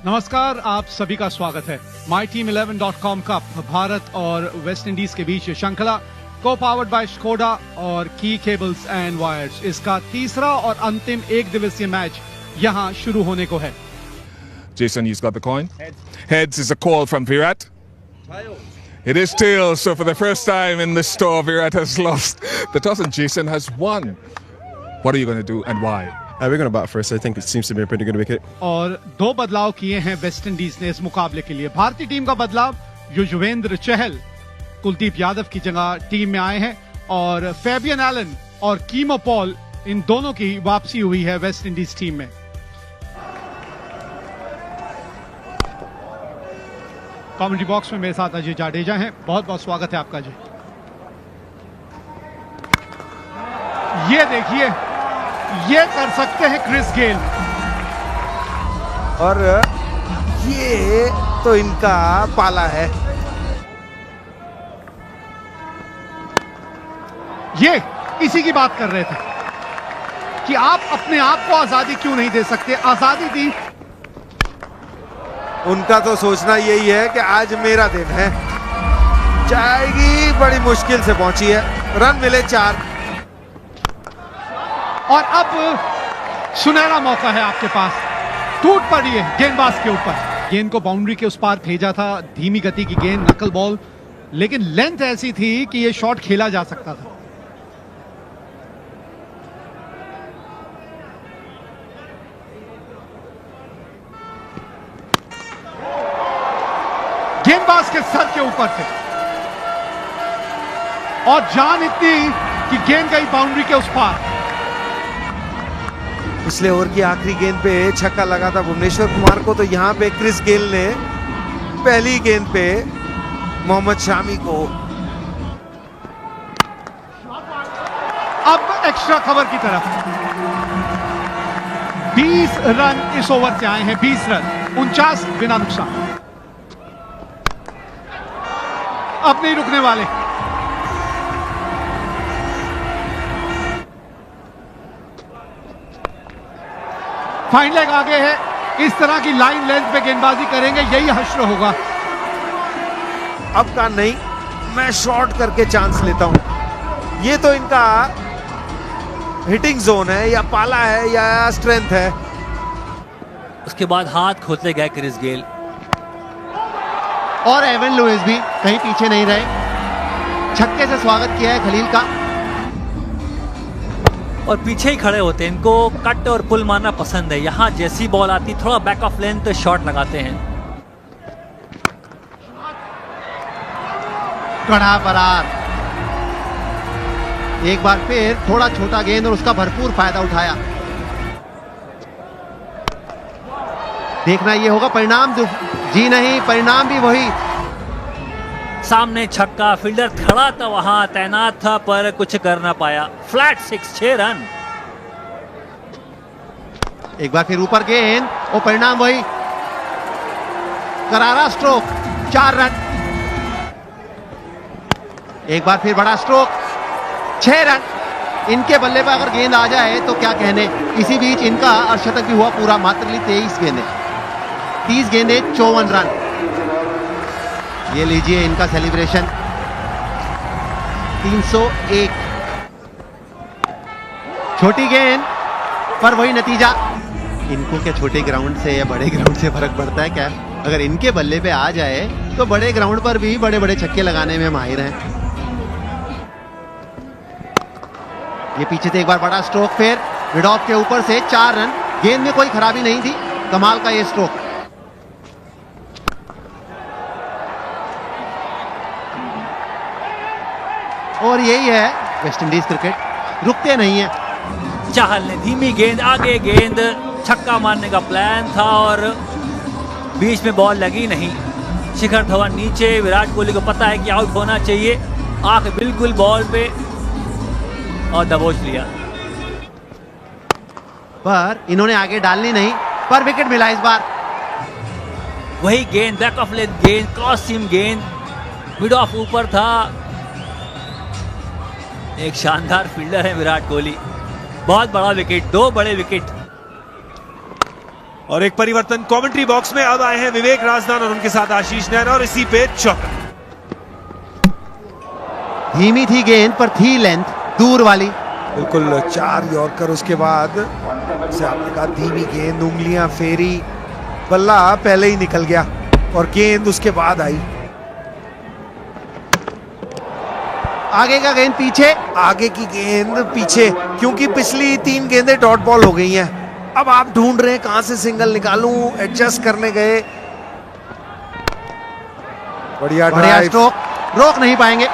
नमस्कार, आप सभी का स्वागत है। myteam11.com कप भारत और वेस्ट इंडीज के बीच श्रृंखला को पावर्ड बाय स्कोडा और की केबल्स एंड वायर्स, इसका तीसरा और अंतिम एक दिवसीय मैच यहां शुरू होने को है। Jason, he's got the coin. Heads is a call from Virat. It is tails. So for the first time in this store, Virat has lost the toss and Jason has won. What are you going to do and why? We're going to bat first. I think it seems to be a pretty good wicket. और दो बदलाव किए हैं West Indies ने इस मुकाबले के लिए। भारतीय टीम का बदलाव, युजवेंद्र चहल कुलदीप यादव की जगह टीम में आए हैं और फैबियन एलन और कीमो पॉल, इन दोनों की वापसी हुई है वेस्ट इंडीज टीम में। कमेंट्री बॉक्स में मेरे साथ अजय जाडेजा हैं, बहुत बहुत स्वागत है आपका जी। ये देखिए, ये कर सकते हैं क्रिस गेल, और ये तो इनका पाला है। ये इसी की बात कर रहे थे कि आप अपने आप को आजादी क्यों नहीं दे सकते। आजादी दी, उनका तो सोचना यही है कि आज मेरा दिन है। जाएगी, बड़ी मुश्किल से पहुंची है, रन मिले 4। और अब सुनहरा मौका है आपके पास। टूट पड़ी है गेंदबाज के ऊपर, गेंद को बाउंड्री के उस पार भेजा था, धीमी गति की गेंद, नकल बॉल, लेकिन लेंथ ऐसी थी कि यह शॉट खेला जा सकता था। गेंदबाज के सर के ऊपर से, और जान इतनी कि गेंद गई बाउंड्री के उस पार। पिछले ओवर की आखिरी गेंद पे छक्का लगा था भुवनेश्वर कुमार को, तो यहां पे क्रिस गेल ने पहली गेंद पे मोहम्मद शामी को। अब एक्स्ट्रा कवर की तरफ 20 रन इस ओवर से आए हैं, 20 रन, 49 बिना नुकसान। अब नहीं रुकने वाले। फाइन लेग आगे है, इस तरह की लाइन लेंथ पे गेंदबाजी करेंगे, यही हश्र होगा। अब का नहीं, मैं शॉर्ट करके चांस लेता हूं। ये तो इनका हिटिंग जोन है, या पाला है या स्ट्रेंथ है। उसके बाद हाथ खोलते गए क्रिस गेल, और एवन लुइस भी कहीं पीछे नहीं रहे। छक्के से स्वागत किया है खलील का, और पीछे ही खड़े होते हैं। इनको कट और पुल मारना पसंद है। यहाँ जैसी बॉल आती, थोड़ा बैक ऑफ लेंथ शॉट लगाते हैं। कड़ा बरार, एक बार फिर थोड़ा छोटा गेंद और उसका भरपूर फायदा उठाया। देखना ये होगा परिणाम, जी नहीं, परिणाम भी वही। सामने छक्का, फील्डर खड़ा था, वहां तैनात था, पर कुछ कर ना पाया। Flat 6, 6 run. एक बार फिर ऊपर गेंद और परिणाम वही। करारा स्ट्रोक, 4 रन। एक बार फिर बड़ा स्ट्रोक, 6 रन। इनके बल्ले पर अगर गेंद आ जाए तो क्या कहने। इसी बीच इनका अर्धशतक भी हुआ पूरा, मात्र 23 गेंदें, 30 गेंदें, 54 रन। ये लीजिए इनका सेलिब्रेशन, 301। छोटी गेंद पर वही नतीजा। इनको क्या छोटे ग्राउंड से या बड़े ग्राउंड से फर्क पड़ता है क्या? अगर इनके बल्ले पे आ जाए तो बड़े ग्राउंड पर भी बड़े बड़े छक्के लगाने में माहिर हैं। ये पीछे से एक बार बड़ा स्ट्रोक, फिर मिड ऑफ के ऊपर से 4 रन। गेंद में कोई खराबी नहीं थी, कमाल का ये स्ट्रोक। और यही है वेस्ट इंडीज क्रिकेट, रुकते नहीं है। चाहल ने धीमी गेंद, आगे गेंद, छक्का मारने का प्लान था और बीच में बॉल लगी नहीं। शिखर धवन नीचे, विराट कोहली को पता है कि आउट होना चाहिए, आंख बिल्कुल बॉल पे और दबोच लिया। पर इन्होंने आगे डालनी नहीं, पर विकेट मिला इस बार। वही गेंद, बैक ऑफ लेंथ गेंद, क्रॉस सीम गेंद, मिड ऑफ ऊपर था। एक शानदार फील्डर है विराट कोहली। बहुत बड़ा विकेट, 2 बड़े विकेट। और एक परिवर्तन कमेंट्री बॉक्स में अब आए हैं विवेक राजदान और उनके साथ आशीष नैना और इसी पे चौका। धीमी थी गेंद पर थी लेंथ दूर वाली। बिल्कुल 4 यॉर्कर उसके बाद से आपने कहा धीमी गेंद, उंगलियां फेरी, बल्ला पहले ही निकल गया और गेंद उसके बाद आई। आगे का गेंद पीछे, आगे की गेंद पीछे, क्योंकि पिछली 3 गेंदें डॉट बॉल हो गई हैं। अब आप ढूंढ रहे हैं कहां से सिंगल निकालूं, एडजस्ट करने गए। बढ़िया स्ट्रोक, रोक नहीं पाएंगे।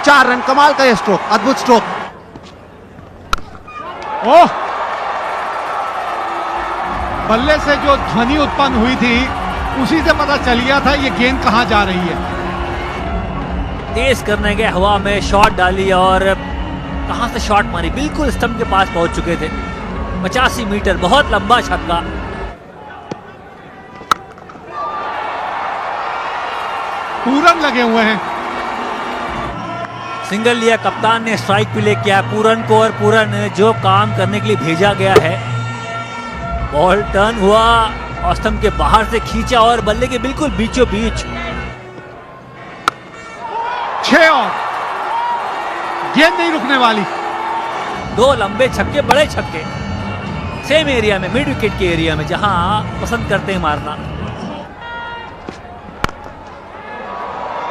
4 रन, कमाल का यह स्ट्रोक, अद्भुत स्ट्रोक। ओह, बल्ले से जो ध्वनि उत्पन्न हुई थी उसी से पता चल गया था ये गेंद कहां जा रही है। तेज करने गए, हवा में शॉट डाली और कहां से शॉट मारी, बिल्कुल स्तंभ के पास पहुंच चुके थे। 85 मीटर, बहुत लंबा छक्का। पूरन लगे हुए हैं। सिंगल लिया, कप्तान ने स्ट्राइक पे ले किया पूरन को और पूरन जो काम करने के लिए भेजा गया है। बॉल टर्न हुआ और स्तंभ के बाहर से खींचा और बल्ले के बिल्कुल बीचों बीच। 6 और गेंद नहीं रुकने वाली। 2 लंबे छक्के, बड़े छक्के, सेम एरिया में, मिड विकेट के एरिया में जहां पसंद करते हैं मारना।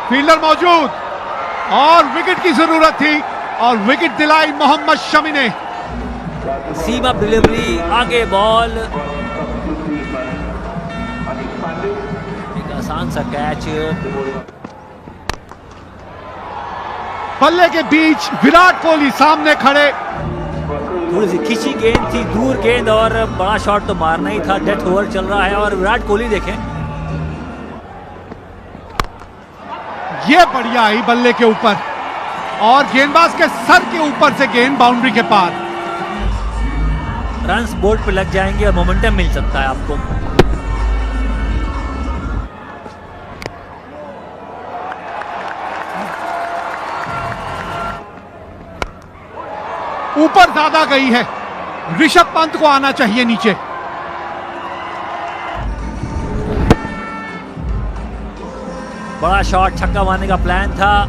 फील्डर मौजूद और विकेट की जरूरत थी और विकेट दिलाई मोहम्मद शमी ने। सीम अप डिलीवरी, आगे बॉल, एक आसान सा कैच। बल्ले के बीच विराट कोहली सामने खड़े। थोड़ी सी खींची गेंद थी, दूर गेंद और बड़ा शॉट तो मारना ही था। डेथ ओवर चल रहा है और विराट कोहली देखें, ये बढ़िया आई बल्ले के ऊपर और गेंदबाज के सर के ऊपर से गेंद बाउंड्री के पार। रन्स बोर्ड पे लग जाएंगे और मोमेंटम मिल सकता है आपको। ऊपर ज्यादा गई है, ऋषभ पंत को आना चाहिए नीचे। बड़ा शॉट, छक्का मारने का प्लान था।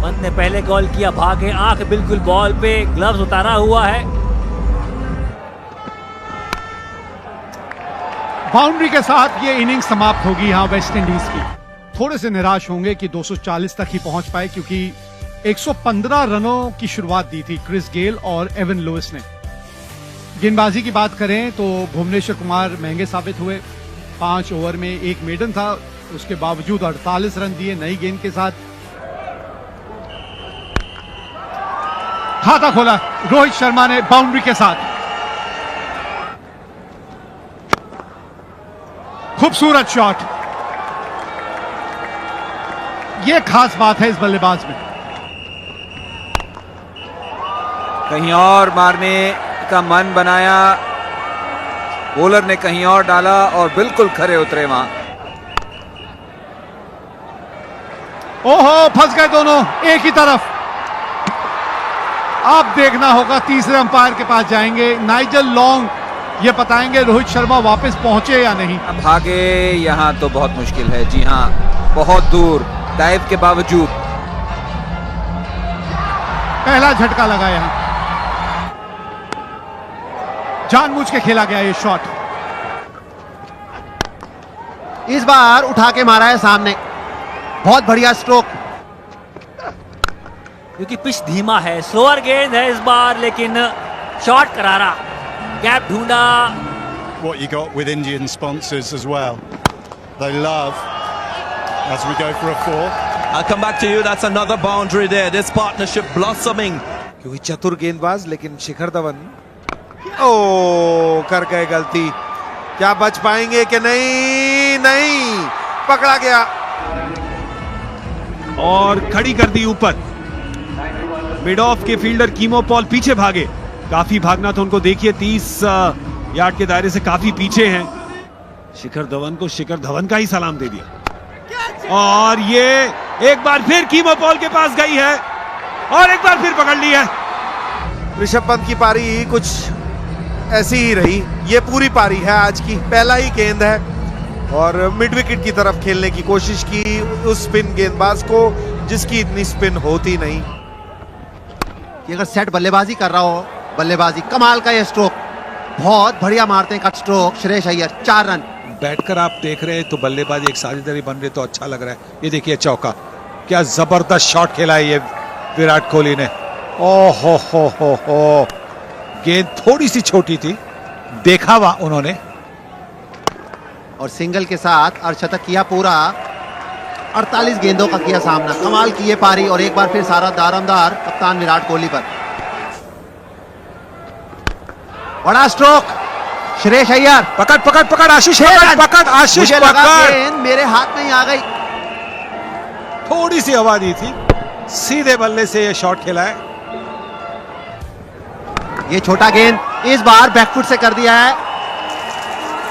पंत ने पहले कॉल किया, भागे, आंख बिल्कुल बॉल पे, ग्लव्स उतारा हुआ है। बाउंड्री के साथ ये इनिंग समाप्त होगी यहां वेस्ट इंडीज की। थोड़े से निराश होंगे कि 240 तक ही पहुंच पाए, क्योंकि 115 रनों की शुरुआत दी थी क्रिस गेल और एवन लुइस ने। गेंदबाजी की बात करें तो भुवनेश्वर कुमार महंगे साबित हुए। 5 ओवर में 1 मेडन था, उसके बावजूद 48 रन दिए नई गेंद के साथ। खाता खोला रोहित शर्मा ने बाउंड्री के साथ। खूबसूरत शॉट, यह खास बात है इस बल्लेबाज में। कहीं और मारने का मन बनाया, बॉलर ने कहीं और डाला और बिल्कुल खरे उतरे वहां। ओहो, फंस गए दोनों एक ही तरफ। अब देखना होगा, तीसरे अंपायर के पास जाएंगे नाइजल लॉन्ग, ये बताएंगे रोहित शर्मा वापस पहुंचे या नहीं। भागे यहां तो बहुत मुश्किल है। जी हां, बहुत दूर, डाइव के बावजूद। पहला झटका लगा यहां, जानबूझ के खेला गया ये शॉट। इस बार उठा के मारा है सामने, बहुत बढ़िया स्ट्रोक। क्योंकि पिच धीमा है, स्लोअर गेंद है इस बार, लेकिन शॉट करारा, गैप ढूंढा। What you got with Indian sponsors as well. They love, as we go for a 4. I'll come back to you. That's another boundary there. This partnership blossoming. क्योंकि चतुर गेंदबाज, लेकिन शिखर धवन ओ कर गए गलती। क्या बच पाएंगे कि नहीं? नहीं, पकड़ा गया और खड़ी कर दी ऊपर। मिड ऑफ के फील्डर कीमो पॉल पीछे भागे, काफी भागना था उनको। देखिए 30 यार्ड के दायरे से काफी पीछे हैं। शिखर धवन को शिखर धवन का ही सलाम दे दिया और ये एक बार फिर कीमो पॉल के पास गई है और एक बार फिर पकड़ ली है। ऋषभ पंत की पारी कुछ ऐसी ही रही। ये पूरी पारी है आज की, पहला ही गेंद है और मिड विकेट की तरफ खेलने की कोशिश की उस स्पिन गेंदबाज को जिसकी इतनी स्पिन होती नहीं। कि अगर सेट बल्लेबाजी कर रहा हो, बल्लेबाजी कमाल का ये स्ट्रोक, बहुत बढ़िया मारते हैं cut stroke Shreyas Iyer, 4 run. बैठकर आप देख रहे हैं तो बल्लेबाजी एक साझेदारी बन रही तो अच्छा लग रहा है। ये देखिए चौका, क्या जबरदस्त शॉट खेला है ये विराट कोहली ने। ओहो हो, गेंद थोड़ी सी छोटी थी, देखा हुआ उन्होंने, और सिंगल के साथ अर्धशतक किया पूरा। 48 गेंदों का किया सामना, कमाल की ये पारी, और एक बार फिर सारा दारोमदार कप्तान विराट कोहली पर। बड़ा स्ट्रोक श्रेयस अय्यर, पकड़ आशीष, पकड़ आशीष, मुझे लगा गेंद मेरे हाथ में ही आ गई। थोड़ी सी हवा दी थी, सीधे बल्ले से ये शॉट खेला है। ये छोटा गेंद इस बार बैकफुट से कर दिया है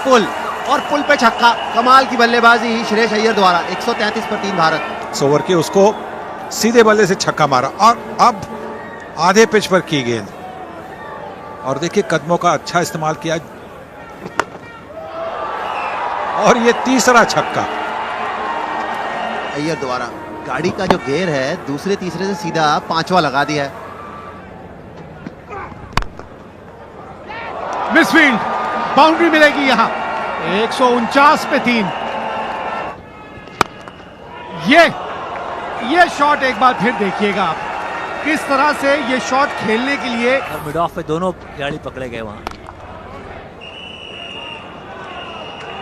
पुल, और पुल पे छक्का। कमाल की बल्लेबाजी श्रेयस अय्यर द्वारा। 133 पर 3 भारत। ओवर के उसको सीधे बल्ले से छक्का मारा, और अब आधे पिच पर की गेंद, और देखिए कदमों का अच्छा इस्तेमाल किया, और ये तीसरा छक्का अय्यर द्वारा। गाड़ी का जो गियर है दूसरे तीसरे से सीधा 5वां लगा दिया है। मिसफील्ड, बाउंड्री मिलेगी यहां। 149 पे 3। ये शॉट एक बार फिर देखिएगा आप, किस तरह से ये शॉट खेलने के लिए। और मिड ऑफ पे दोनों खिलाड़ी पकड़े गए वहां।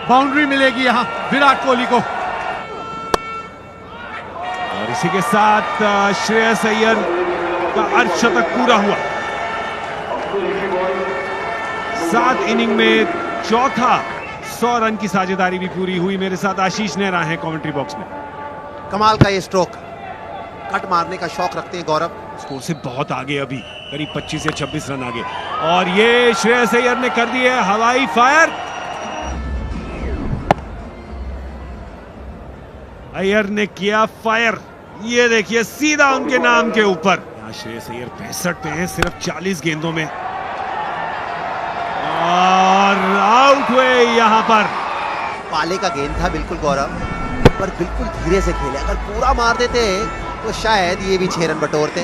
बाउंड्री मिलेगी यहां विराट कोहली को। और इसी के साथ श्रेयस अय्यर का अर्धशतक पूरा हुआ। 7 इनिंग में चौथा 100 रन की साझेदारी भी पूरी हुई। मेरे साथ आशीष नेहरा हैं कमेंट्री बॉक्स में। कमाल का ये स्ट्रोक, कट मारने का शौक रखते हैं गौरव। स्कोर से बहुत आगे, अभी करीब 25 या 26 रन आगे, और ये श्रेयस अय्यर ने कर दिए हवाई फायर। अय्यर ने किया फायर, ये देखिए सीधा उनके नाम के ऊपर। यहाँ श्रेयस अय्यर 65 पे हैं सिर्फ 40 गेंदों में, और आउट हुए यहाँ पर। पाले का गेंद था बिल्कुल गौरव, पर बिल्कुल धीरे से खेले। अगर पूरा मार देते तो शायद ये भी 6 रन बटोरते।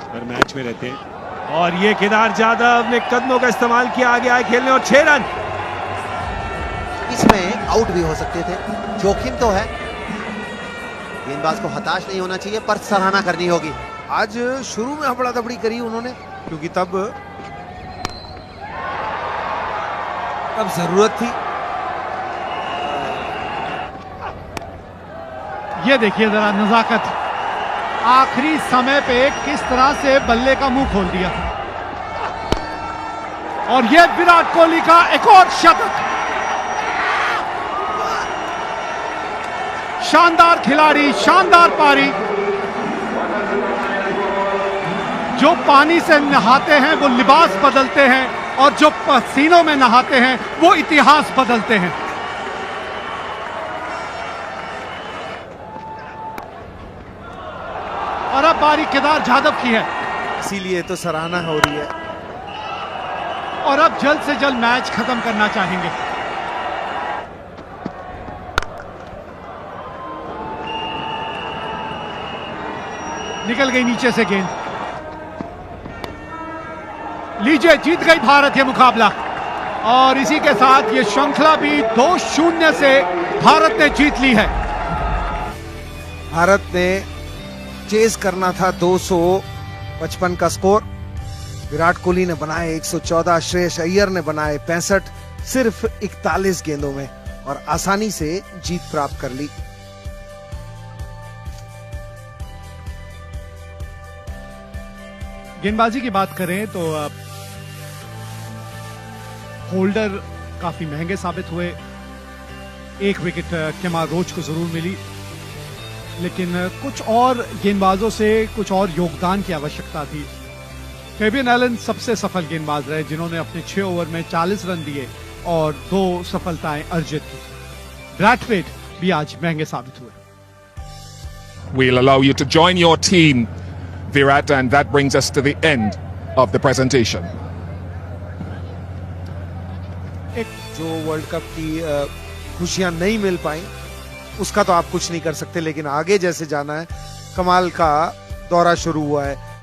पर मैच में रहते, और ये केदार जाधव ने कदमों का इस्तेमाल किया, आगे आए खेलने, और 6 रन। इसमें आउट भी हो सकते थे, जोखिम तो है। गेंदबाज को हताश नहीं होना चाहिए, पर सराहना करनी होगी। आज शुरू में हबड़ा दबड़ी करी उन्होंने, क्योंकि तब जरूरत थी। ये देखिए जरा नजाकत, आखिरी समय पे किस तरह से बल्ले का मुंह खोल दिया। और ये विराट कोहली का एक और शतक। शानदार खिलाड़ी, शानदार पारी। जो पानी से नहाते हैं वो लिबास बदलते हैं, और जो पसीनों में नहाते हैं वो इतिहास बदलते हैं। और अब बारी केदार जाधव की है, इसीलिए तो सराहना हो रही है। और अब जल्द से जल्द मैच खत्म करना चाहेंगे। निकल गई नीचे से गेंद। लीजिए, जीत गई भारत ये मुकाबला, और इसी के साथ ये श्रृंखला भी 2-0 से भारत ने जीत ली है। भारत ने चेस करना था 255 का स्कोर। विराट कोहली ने बनाए 114, श्रेयस अय्यर ने बनाए 65, सिर्फ 41 गेंदों में, और आसानी से जीत प्राप्त कर ली। गेंदबाजी की बात करें तो होल्डर काफी महंगे साबित हुए। 1 विकेट केमार रोच को जरूर मिली, लेकिन कुछ और गेंदबाजों से कुछ और योगदान की आवश्यकता थी। फेबियन एलन सबसे सफल गेंदबाज रहे, जिन्होंने अपने 6 ओवर में 40 रन दिए और 2 सफलताएं अर्जित की। ब्रैथवेट भी आज महंगे साबित हुए। We'll allow you to join your team, Virat, and that brings us to the end of the presentation. जो वर्ल्ड कप की खुशियां नहीं मिल पाई उसका तो आप कुछ नहीं कर सकते, लेकिन आगे जैसे जाना है, कमाल का दौरा शुरू हुआ है।